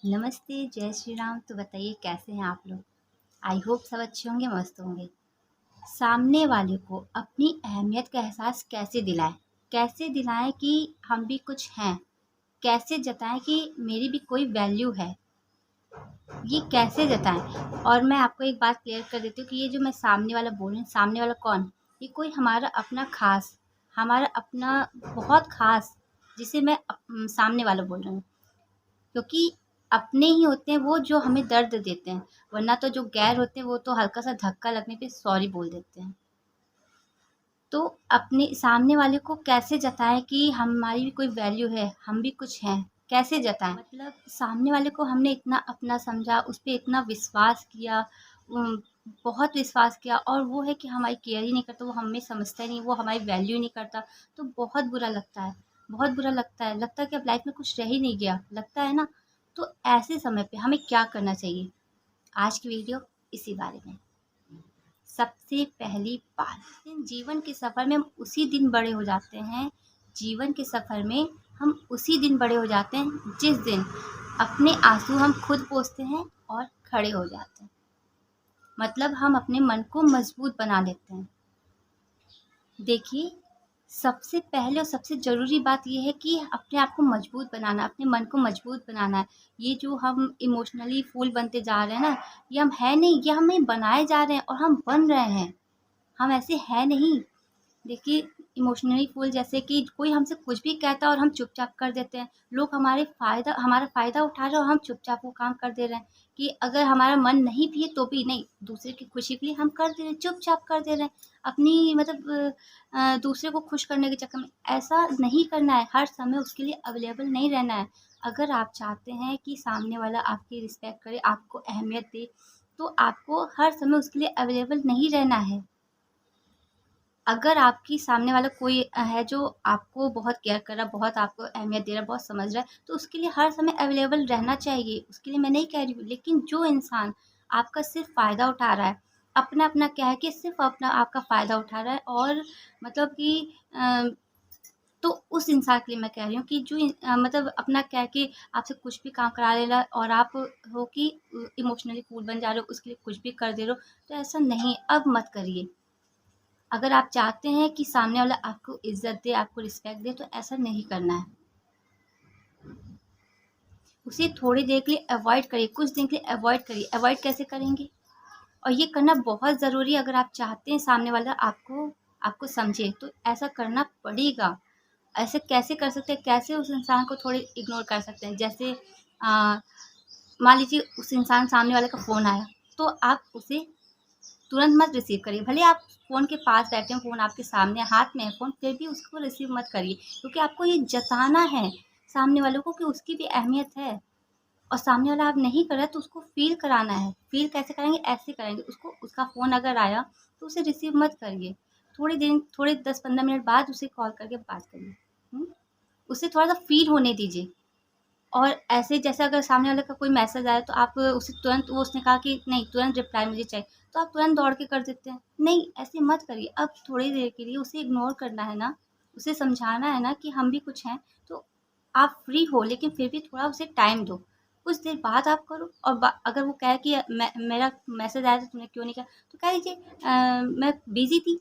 नमस्ते, जय श्री राम। तो बताइए कैसे हैं आप लोग? आई होप सब अच्छे होंगे, मस्त होंगे। सामने वाले को अपनी अहमियत का एहसास कैसे दिलाएँ? कैसे दिलाएँ कि हम भी कुछ हैं? कैसे जताएँ कि मेरी भी कोई वैल्यू है? ये कैसे जताएँ? और मैं आपको एक बात क्लियर कर देती हूँ कि ये जो मैं सामने वाला बोल रही हूँ, सामने वाला कौन? ये कोई हमारा अपना ख़ास, हमारा अपना बहुत ख़ास, जिसे मैं सामने वाला बोल रही हूँ। क्योंकि अपने ही होते हैं वो जो हमें दर्द देते हैं, वरना तो जो गैर होते हैं वो तो हल्का सा धक्का लगने पे सॉरी बोल देते हैं। तो अपने सामने वाले को कैसे जताएं कि हमारी भी कोई वैल्यू है, हम भी कुछ हैं? कैसे जताएं? मतलब सामने वाले को हमने इतना अपना समझा, उस पर इतना विश्वास किया, उम, बहुत विश्वास किया, और वो है कि हमारी केयर ही नहीं करता, वो हमें समझता ही नहीं, वो हमारी वैल्यू ही नहीं करता। तो बहुत बुरा लगता है, बहुत बुरा लगता है। लगता है कि अब लाइफ में कुछ रह ही नहीं गया, लगता है ना? तो ऐसे समय पे हमें क्या करना चाहिए? आज की वीडियो इसी बारे में। सबसे पहली बात, जीवन के सफ़र में हम उसी दिन बड़े हो जाते हैं। जीवन के सफ़र में हम उसी दिन बड़े हो जाते हैं जिस दिन अपने आंसू हम खुद पोंछते हैं और खड़े हो जाते हैं। मतलब हम अपने मन को मजबूत बना लेते हैं। देखिए, सबसे पहले और सबसे ज़रूरी बात ये है कि अपने आप को मजबूत बनाना, अपने मन को मजबूत बनाना है। ये जो हम इमोशनली फूल बनते जा रहे हैं ना, ये हम हैं नहीं, ये हमें बनाए जा रहे हैं और हम बन रहे हैं। हम ऐसे हैं नहीं। देखिए, इमोशनली फूल जैसे कि कोई हमसे कुछ भी कहता है और हम चुपचाप कर देते हैं। लोग हमारा फ़ायदा उठा रहे हैं और हम चुपचाप वो काम कर दे रहे हैं कि अगर हमारा मन नहीं भी है तो भी नहीं, दूसरे की खुशी के लिए हम कर दे रहे हैं, चुपचाप कर दे रहे हैं। अपनी मतलब दूसरे को खुश करने के चक्कर में ऐसा नहीं करना है, हर समय उसके लिए अवेलेबल नहीं रहना है। अगर आप चाहते हैं कि सामने वाला आपकी रिस्पेक्ट करे, आपको अहमियत दे, तो आपको हर समय उसके लिए अवेलेबल नहीं रहना है। अगर आपकी सामने वाला कोई है जो आपको बहुत केयर कर रहा है, बहुत आपको अहमियत दे रहा है, बहुत समझ रहा है, तो उसके लिए हर समय अवेलेबल रहना चाहिए। उसके लिए मैं नहीं कह रही हूँ, लेकिन जो इंसान आपका सिर्फ़ फ़ायदा उठा रहा है, अपना-अपना कह के सिर्फ़ अपना आपका फ़ायदा उठा रहा है, और मतलब कि अ, तो उस इंसान के लिए मैं कह रही हूँ कि जो मतलब अपना कह के आपसे कुछ भी काम करा ले रहा है और आप हो कि इमोशनली फूल बन जा रहे हो, उसके लिए कुछ भी कर दे रहे हो, तो ऐसा नहीं, अब मत करिए। अगर आप चाहते हैं कि सामने वाला आपको इज़्ज़त दे, आपको रिस्पेक्ट दे, तो ऐसा नहीं करना है। उसे थोड़ी देर के लिए अवॉइड करिए, कुछ दिन के लिए अवॉइड करिए। अवॉइड कैसे करेंगे? और ये करना बहुत ज़रूरी है, अगर आप चाहते हैं सामने वाला आपको आपको समझे, तो ऐसा करना पड़ेगा। ऐसे कैसे कर सकते हैं? कैसे उस इंसान को थोड़ी इग्नोर कर सकते हैं? जैसे मान लीजिए उस इंसान सामने वाले का फ़ोन आया, तो आप उसे तुरंत मत रिसीव करिए। भले आप फ़ोन के पास बैठे हों, फ़ोन आपके सामने हाथ में है फ़ोन, फिर भी उसको रिसीव मत करिए, क्योंकि आपको ये जताना है सामने वालों को कि उसकी भी अहमियत है, और सामने वाला अब नहीं कर रहा है तो उसको फ़ील कराना है। फ़ील कैसे करेंगे? ऐसे करेंगे, उसको उसका फ़ोन अगर आया तो उसे रिसीव मत करिए। थोड़े 10-15 मिनट बाद उसे कॉल करके बात करिए। हुँ? उसे थोड़ा-सा फ़ील होने दीजिए। और ऐसे जैसे अगर सामने वाले का कोई मैसेज आया तो आप उसे तुरंत, वो उसने कहा कि नहीं तुरंत रिप्लाई मुझे चाहिए, तो आप तुरंत दौड़ के कर देते हैं। नहीं, ऐसे मत करिए। अब थोड़ी देर के लिए उसे इग्नोर करना है ना, उसे समझाना है ना कि हम भी कुछ हैं, तो आप फ्री हो लेकिन फिर भी थोड़ा उसे टाइम दो। कुछ देर बाद आप करो, और अगर वो कहे कि मेरा मैसेज आया था तूने क्यों नहीं किया, तो कह दीजिए मैं बिज़ी थी।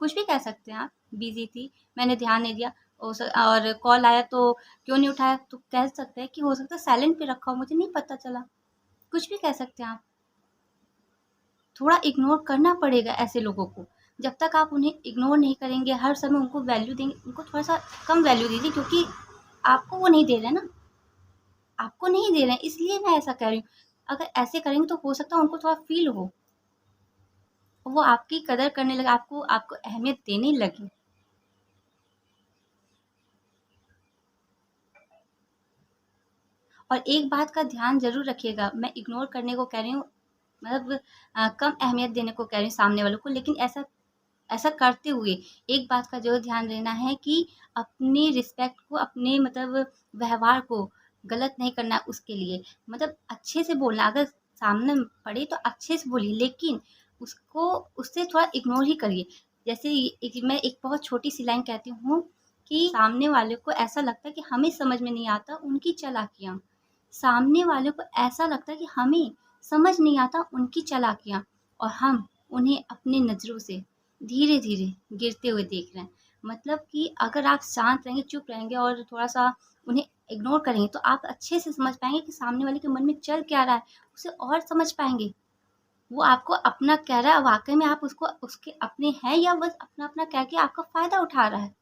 कुछ भी कह सकते हैं आप, बिज़ी थी, मैंने ध्यान नहीं दिया, और कॉल आया तो क्यों नहीं उठाया? तो कह सकते हैं कि हो सकता है साइलेंट पे रखा हो, मुझे नहीं पता चला। कुछ भी कह सकते हैं आप। थोड़ा इग्नोर करना पड़ेगा ऐसे लोगों को। जब तक आप उन्हें इग्नोर नहीं करेंगे, हर समय उनको वैल्यू देंगे, उनको थोड़ा-सा कम वैल्यू दीजिए, क्योंकि आपको वो नहीं दे रहे हैं ना, आपको नहीं दे रहे हैं, इसलिए मैं ऐसा कह रही हूँ। अगर ऐसे करेंगे तो हो सकता है उनको थोड़ा फ़ील हो, वो आपकी कदर करने लगे, आपको आपको अहमियत देने लगे। और एक बात का ध्यान ज़रूर रखिएगा, मैं इग्नोर करने को कह रही हूँ, मतलब कम अहमियत देने को कह रही हूँ सामने वालों को, लेकिन ऐसा ऐसा करते हुए एक बात का ज़रूर ध्यान देना है कि अपनी रिस्पेक्ट को, अपने मतलब व्यवहार को गलत नहीं करना है उसके लिए। मतलब अच्छे से बोलना, अगर सामने पड़े तो अच्छे से बोलिए, लेकिन उसको उससे थोड़ा इग्नोर ही करिए। जैसे मैं एक बहुत छोटी-सी लाइन कहती हूँ कि सामने वाले को ऐसा लगता है कि हमें समझ में नहीं आता उनकी चालाकियाँ। सामने वाले को ऐसा लगता है कि हमें समझ नहीं आता उनकी चालाकियाँ, और हम उन्हें अपनी नज़रों से धीरे-धीरे गिरते हुए देख रहे हैं। मतलब कि अगर आप शांत रहेंगे, चुप रहेंगे और थोड़ा-सा उन्हें इग्नोर करेंगे, तो आप अच्छे से समझ पाएँगे कि सामने वाले के मन में चल क्या रहा है, उसे और समझ पाएँगे। वो आपको अपना कह रहा है, वाक़ई में आप उसको उसके अपने हैं या बस अपना-अपना कह के आपका फ़ायदा उठा रहा है।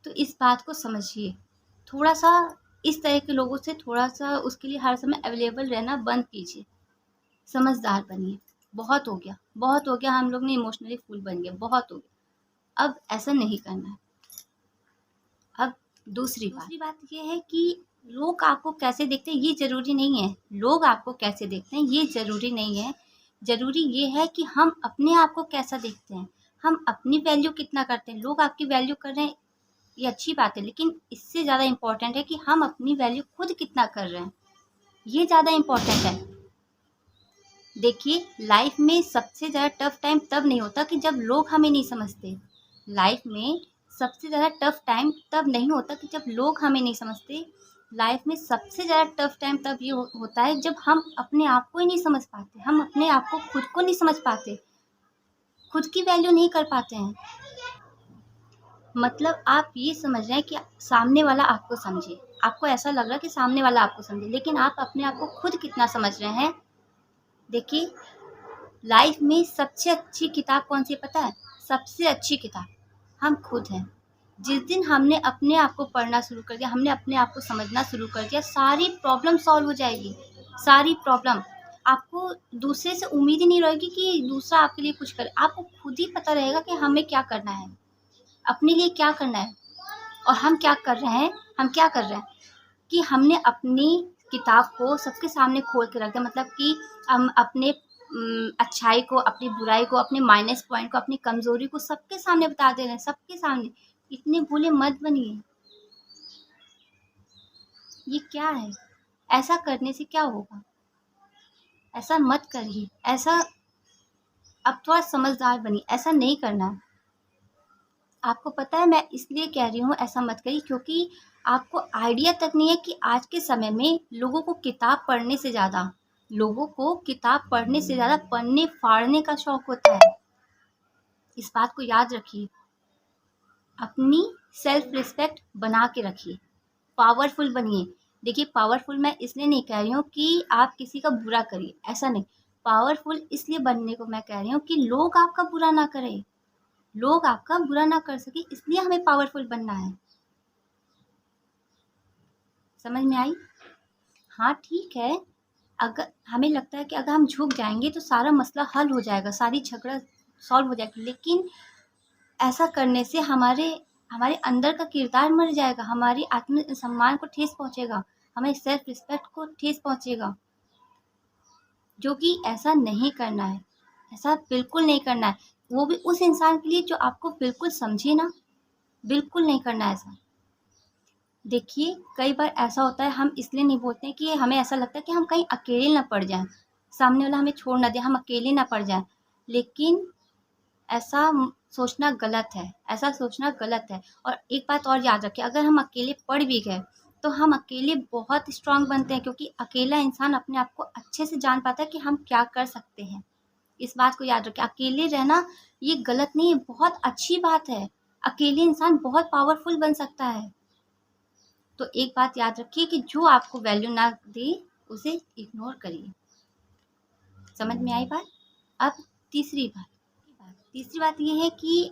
तो इस बात को समझिए। थोड़ा-सा इस तरह के लोगों से थोड़ा-सा उसके लिए हर समय अवेलेबल रहना बंद कीजिए। समझदार बनिए। बहुत हो गया हम लोग ने इमोशनली फूल बन गए, बहुत हो गया। अब ऐसा नहीं करना है। अब दूसरी बात ये है कि लोग आपको कैसे देखते हैं ये ज़रूरी नहीं है। लोग आपको कैसे देखते हैं ये ज़रूरी नहीं है। ज़रूरी ये है कि हम अपने आप को कैसा देखते हैं। हम अपनी वैल्यू कितना करते हैं। लोग आपकी वैल्यू कर रहे हैं, ये अच्छी बात है, लेकिन इससे ज़्यादा इम्पोर्टेंट है कि हम अपनी वैल्यू खुद कितना कर रहे हैं, ये ज़्यादा इम्पोर्टेंट है। देखिए, लाइफ में सबसे ज़्यादा टफ टाइम तब नहीं होता कि जब लोग हमें नहीं समझते। लाइफ में सबसे ज़्यादा टफ टाइम तब नहीं होता कि जब लोग हमें नहीं समझते। लाइफ में सबसे ज़्यादा टफ टाइम तब ये होता है जब हम अपने आप को ही नहीं समझ पाते, हम अपने आप को खुद को नहीं समझ पाते, खुद की वैल्यू नहीं कर पाते हैं। मतलब आप ये समझ रहे हैं कि सामने वाला आपको समझे, आपको ऐसा लग रहा है कि सामने वाला आपको समझे, लेकिन आप अपने आप को खुद कितना समझ रहे हैं। देखिए, लाइफ में सबसे अच्छी किताब कौन-सी है पता है? सबसे अच्छी किताब हम खुद हैं। जिस दिन हमने अपने आप को पढ़ना शुरू कर दिया, हमने अपने आप को समझना शुरू कर दिया, सारी प्रॉब्लम सॉल्व हो जाएगी, सारी प्रॉब्लम। आपको दूसरे से उम्मीद ही नहीं रहेगी कि दूसरा आपके लिए कुछ करे। आपको खुद ही पता रहेगा कि हमें क्या करना है, अपने लिए क्या करना है और हम क्या कर रहे हैं, हम क्या कर रहे हैं कि हमने अपनी किताब को सबके सामने खोल के रख दिया। मतलब कि हम अपने अच्छाई को, अपनी बुराई को, अपने माइनस पॉइंट को, अपनी कमज़ोरी को सबके सामने बता दे रहे हैं, सबके सामने। इतने भोले मत बनिए। ये क्या है? ऐसा करने से क्या होगा? ऐसा मत करिए। ऐसा अब थोड़ा समझदार बनिए, ऐसा नहीं करना है। आपको पता है मैं इसलिए कह रही हूँ ऐसा मत करिए क्योंकि आपको आइडिया तक नहीं है कि आज के समय में लोगों को किताब पढ़ने से ज़्यादा पन्ने फाड़ने का शौक होता है। इस बात को याद रखिए। अपनी सेल्फ रिस्पेक्ट बना के रखिए, पावरफुल बनिए। देखिए, पावरफुल मैं इसलिए नहीं कह रही हूँ कि आप किसी का बुरा करिए, ऐसा नहीं। पावरफुल इसलिए बनने को मैं कह रही हूँ कि लोग आपका बुरा ना करें, लोग आपका बुरा ना कर सके, इसलिए हमें पावरफुल बनना है। समझ में आई? हाँ, ठीक है। अगर हमें लगता है कि अगर हम झुक जाएँगे तो सारा मसला हल हो जाएगा, सारी झगड़ा सॉल्व हो जाएगी, लेकिन ऐसा करने से हमारे हमारे अंदर का किरदार मर जाएगा, हमारी आत्म-सम्मान को ठेस पहुँचेगा, हमें सेल्फ रिस्पेक्ट को ठेस पहुँचेगा, जो कि ऐसा नहीं करना है, ऐसा बिल्कुल नहीं करना है। वो भी उस इंसान के लिए जो आपको बिल्कुल समझे ना, बिल्कुल नहीं करना है ऐसा। देखिए, कई बार ऐसा होता है हम इसलिए नहीं बोलते हैं कि हमें ऐसा लगता है कि हम कहीं अकेले ना पड़ जाएँ, सामने वाला हमें छोड़ ना दे, हम अकेले ना पड़ जाएँ। लेकिन ऐसा सोचना गलत है, ऐसा सोचना गलत है। और एक बात और याद रखिए, अगर हम अकेले पड़ भी गए, तो हम अकेले बहुत स्ट्रॉन्ग बनते हैं क्योंकि अकेला इंसान अपने आप को अच्छे से जान पाता है कि हम क्या कर सकते हैं। इस बात को याद रखें, अकेले रहना ये गलत नहीं है, बहुत अच्छी बात है। अकेले इंसान बहुत पावरफुल बन सकता है। तो एक बात याद रखिए कि जो आपको वैल्यू ना दे, उसे इग्नोर करिए। समझ में आई बात? अब तीसरी बात तीसरी बात ये है कि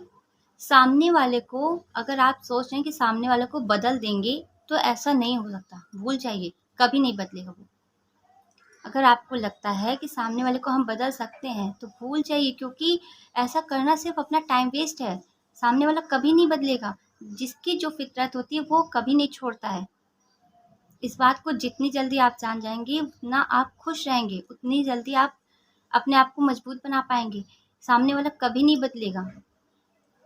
सामने वाले को अगर आप सोच रहे हैं कि सामने वाले को बदल देंगे, तो ऐसा नहीं हो सकता, भूल जाइए, कभी नहीं बदलेगा वो। अगर आपको लगता है कि सामने वाले को हम बदल सकते हैं, तो भूल जाइए क्योंकि ऐसा करना सिर्फ़ अपना टाइम वेस्ट है। सामने वाला कभी नहीं बदलेगा, जिसकी जो फ़ितरत होती है वो कभी नहीं छोड़ता है। इस बात को जितनी जल्दी आप जान जाएँगे, उतना आप खुश रहेंगे, उतनी जल्दी आप अपने आप को मजबूत बना पाएँगे। सामने वाला कभी नहीं बदलेगा।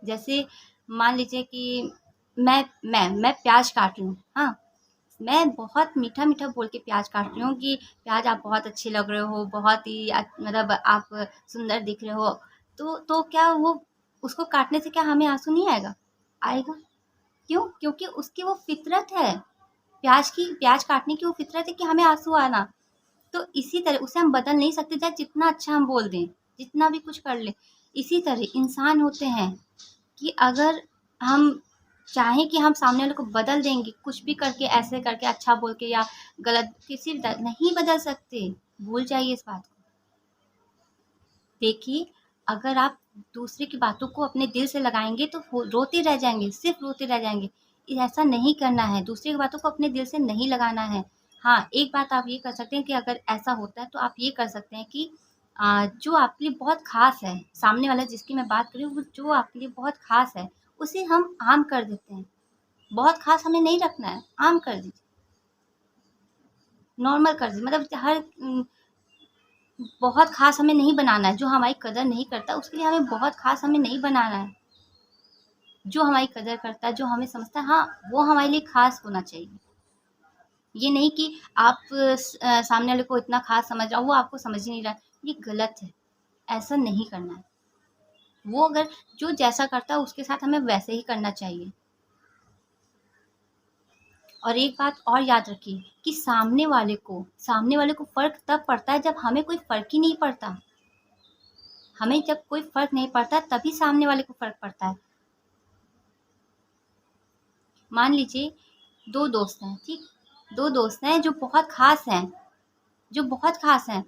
जैसे मान लीजिए कि मैं प्याज़ काट रही हूँ, हाँ? मैं बहुत मीठा-मीठा बोल के प्याज़ काट रही हूँ कि प्याज़ आप बहुत अच्छे लग रहे हो, बहुत ही मतलब आप सुंदर दिख रहे हो। तो क्या वो उसको काटने से क्या हमें आँसू नहीं आएगा? आएगा। क्यों? क्योंकि उसकी वो फ़ितरत है। प्याज काटने की वो फितरत है कि हमें आँसू आना। तो इसी तरह उसे हम बदल नहीं सकते, चाहे जितना अच्छा हम बोल दें, जितना भी कुछ कर लें। इसी तरह इंसान होते हैं कि अगर हम चाहें कि हम सामने वाले को बदल देंगे, कुछ भी करके, ऐसे करके, अच्छा बोल के या गलत किसी भी तरह नहीं बदल सकते। भूल जाइए इस बात को। देखिए, अगर आप दूसरे की बातों को अपने दिल से लगाएँगे तो रोते रह जाएँगे, सिर्फ़ रोते रह जाएँगे। ऐसा नहीं करना है, दूसरे की बातों को अपने दिल से नहीं लगाना है। हाँ, एक बात आप ये कर सकते हैं कि अगर ऐसा होता है तो आप ये कर सकते हैं कि जो आपके लिए बहुत ख़ास है, सामने वाला जिसकी मैं बात कर रही हूँ, वो जो आपके लिए बहुत ख़ास है, उसे हम आम कर देते हैं। बहुत ख़ास हमें नहीं रखना है, आम कर दीजिए, नॉर्मल कर दीजिए। मतलब बहुत ख़ास हमें नहीं बनाना है, जो हमारी कदर नहीं करता उसके लिए हमें बहुत ख़ास हमें नहीं बनाना है। जो हमारी कदर करता है, जो हमें समझता है, हाँ, वो हमारे लिए ख़ास होना चाहिए। ये नहीं कि आप सामने वाले को इतना ख़ास समझ रहा हो, वो आपको समझ ही नहीं रहा है, ये गलत है, ऐसा नहीं करना है। वो अगर जो जैसा करता है उसके साथ हमें वैसे ही करना चाहिए। और एक बात और याद रखिए कि सामने वाले को फ़र्क तब पड़ता है जब हमें कोई फ़र्क ही नहीं पड़ता। हमें जब कोई फ़र्क नहीं पड़ता तभी सामने वाले को फ़र्क पड़ता है। मान लीजिए 2 दोस्त हैं, ठीक? 2 दोस्त हैं जो बहुत ख़ास हैं, जो बहुत ख़ास हैं,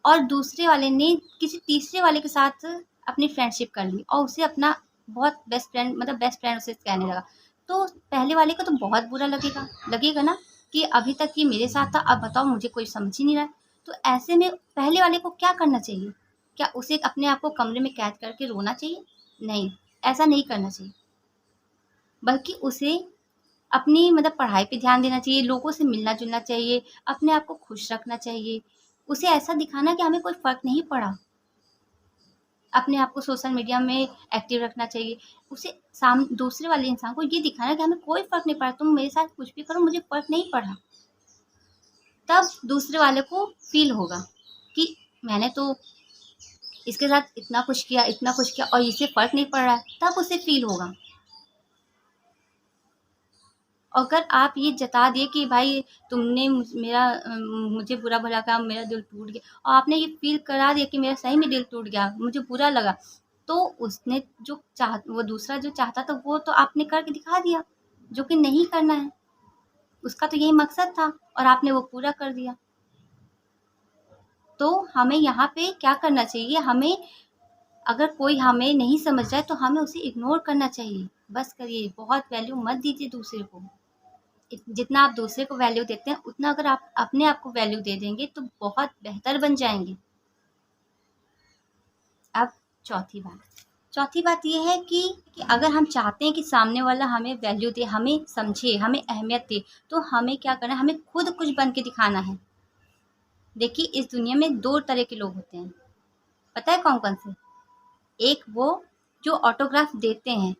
और दूसरे वाले ने किसी तीसरे वाले के साथ अपनी फ्रेंडशिप कर ली और उसे अपना बहुत बेस्ट फ्रेंड, मतलब बेस्ट फ्रेंड उसे कहने लगा। तो पहले वाले को तो बहुत बुरा लगेगा, लगेगा ना कि अभी तक ये मेरे साथ था, अब बताओ मुझे कोई समझ ही नहीं रहा है। तो ऐसे में पहले वाले को क्या करना चाहिए? क्या उसे अपने आप को कमरे में कैद करके रोना चाहिए? नहीं, ऐसा नहीं करना चाहिए। बल्कि उसे अपनी मतलब पढ़ाई पे ध्यान देना चाहिए, लोगों से मिलना-जुलना चाहिए, अपने आप को खुश रखना चाहिए। उसे ऐसा दिखाना कि हमें कोई फ़र्क नहीं पड़ा। अपने आप को सोशल मीडिया में एक्टिव रखना चाहिए। उसे दूसरे वाले इंसान को ये दिखाना कि हमें कोई फ़र्क नहीं पड़ा, तुम मेरे साथ कुछ भी करो, मुझे फ़र्क नहीं पड़ा। तब दूसरे वाले को फ़ील होगा कि मैंने तो इतना कुछ किया और इसे फ़र्क नहीं पड़ रहा है, तब उसे फ़ील होगा। अगर आप ये जता दिए कि भाई तुमने मुझे बुरा भला कहा, मेरा दिल टूट गया, और आपने ये फ़ील करा दिया कि मेरा सही में दिल टूट गया, मुझे बुरा लगा, तो उसने वो दूसरा जो चाहता था वो तो आपने करके दिखा दिया, जो कि नहीं करना है। उसका तो यही मकसद था और आपने वो पूरा कर दिया। तो हमें यहाँ पे क्या करना चाहिए, हमें अगर कोई हमें नहीं समझ रहा है तो हमें उसे इग्नोर करना चाहिए। बस करिए, बहुत वैल्यू मत दीजिए दूसरे को। जितना आप दूसरे को वैल्यू देते हैं उतना अगर आप अपने आप को वैल्यू दे देंगे तो बहुत बेहतर बन जाएँगे। अब चौथी बात ये है कि अगर हम चाहते हैं कि सामने वाला हमें वैल्यू दे, हमें समझे, हमें अहमियत दे, तो हमें क्या करना है, हमें खुद कुछ बन के दिखाना है। देखिए, इस दुनिया में 2 तरह के लोग होते हैं, पता है कौन-कौन से? एक वो जो ऑटोग्राफ देते हैं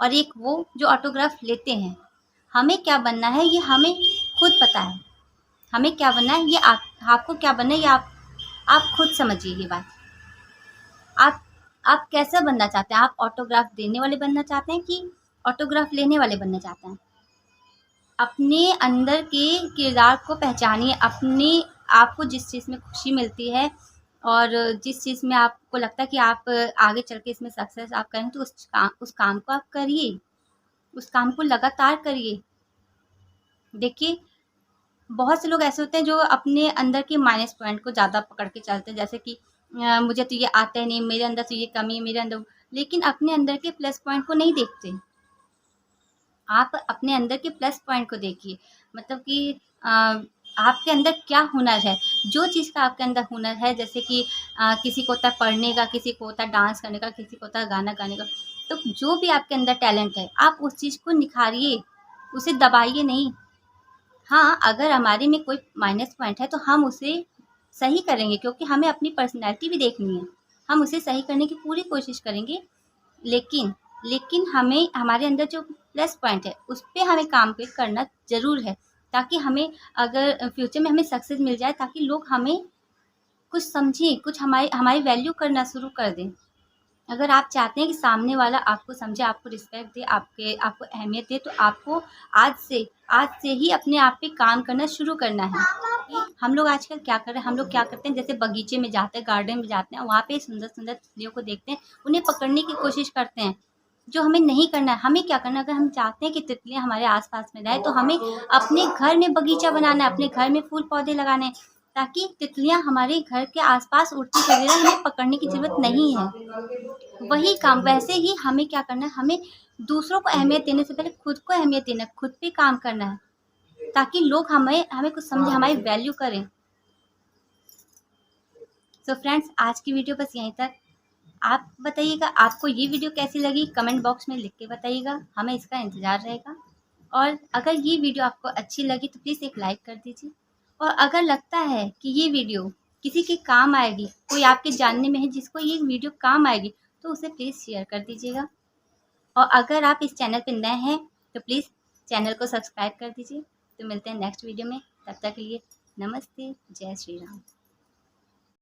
और एक वो जो ऑटोग्राफ लेते हैं। हमें क्या बनना है ये हमें खुद पता है। हमें क्या बनना है ये आपको क्या बनना है ये आप खुद समझिए ये बात। आप आप कैसा बनना चाहते हैं? आप ऑटोग्राफ देने वाले बनना चाहते हैं कि ऑटोग्राफ लेने वाले बनना चाहते हैं? अपने अंदर के किरदार को पहचानिए, आपको जिस चीज़ में खुशी मिलती है और जिस चीज़ में आपको लगता है कि आप आगे चल के इसमें सक्सेस आप करेंगे, तो उस काम को आप करिए, उस काम को लगातार करिए। देखिए, बहुत से लोग ऐसे होते हैं जो अपने अंदर के माइनस पॉइंट को ज़्यादा पकड़ के चलते हैं, जैसे कि मुझे तो ये आता ही नहीं, मेरे अंदर तो ये कमी है, मेरे अंदर, लेकिन अपने अंदर के प्लस पॉइंट को नहीं देखते। आप अपने अंदर के प्लस पॉइंट को देखिए, मतलब कि आपके अंदर क्या हुनर है, जो चीज़ का आपके अंदर हुनर है, जैसे कि किसी को होता है पढ़ने का, किसी को होता है डांस करने का, किसी को होता है गाना गाने का। तो जो भी आपके अंदर टैलेंट है, आप उस चीज़ को निखारिए, उसे दबाइए नहीं। हाँ, अगर हमारे में कोई माइनस पॉइंट है तो हम उसे सही करेंगे, क्योंकि हमें अपनी पर्सनैलिटी भी देखनी है। हम उसे सही करने की पूरी कोशिश करेंगे, लेकिन लेकिन हमें हमारे अंदर जो प्लस पॉइंट है उस पे हमें काम पे करना ज़रूर है, ताकि हमें अगर फ्यूचर में हमें सक्सेस मिल जाए, ताकि लोग हमें कुछ समझें, कुछ हमारी हमारी वैल्यू करना शुरू कर दें। अगर आप चाहते हैं कि सामने वाला आपको समझे, आपको रिस्पेक्ट दे, आपको अहमियत दे, तो आपको आज से ही अपने आप पे काम करना शुरू करना है। हम लोग आजकल क्या कर रहे हैं, हम लोग क्या करते हैं, जैसे बगीचे में जाते हैं, गार्डन में जाते हैं, वहाँ पे सुंदर-सुंदर तितलियों को देखते हैं, उन्हें पकड़ने की कोशिश करते हैं, जो हमें नहीं करना है। हमें क्या करना है, अगर हम चाहते हैं कि तितलियाँ हमारे आस-पास में रहें, तो हमें अपने घर में बगीचा बनाना है, अपने घर में फूल-पौधे लगाने हैं, ताकि तितलियाँ हमारे घर के आस-पास उड़ती फिरती रहें, हमें पकड़ने की ज़रूरत नहीं है। वही काम वैसे ही हमें क्या करना है, हमें दूसरों को अहमियत देने से पहले खुद को अहमियत देना है, खुद पे काम करना है, ताकि लोग हमें हमें कुछ समझें, हमारी वैल्यू करें। सो फ्रेंड्स, आज की वीडियो बस यहीं तक। आप बताइएगा आपको ये वीडियो कैसी लगी, कमेंट बॉक्स में लिख के बताइएगा, हमें इसका इंतज़ार रहेगा। और अगर ये वीडियो आपको अच्छी लगी तो प्लीज़ एक लाइक कर दीजिए। और अगर लगता है कि ये वीडियो किसी के काम आएगी, कोई आपके जानने में है जिसको ये वीडियो काम आएगी, तो उसे प्लीज़ शेयर कर दीजिएगा। और अगर आप इस चैनल पे नए हैं तो प्लीज़ चैनल को सब्सक्राइब कर दीजिए। तो मिलते हैं नेक्स्ट वीडियो में, तब तक के लिए नमस्ते, जय श्री राम।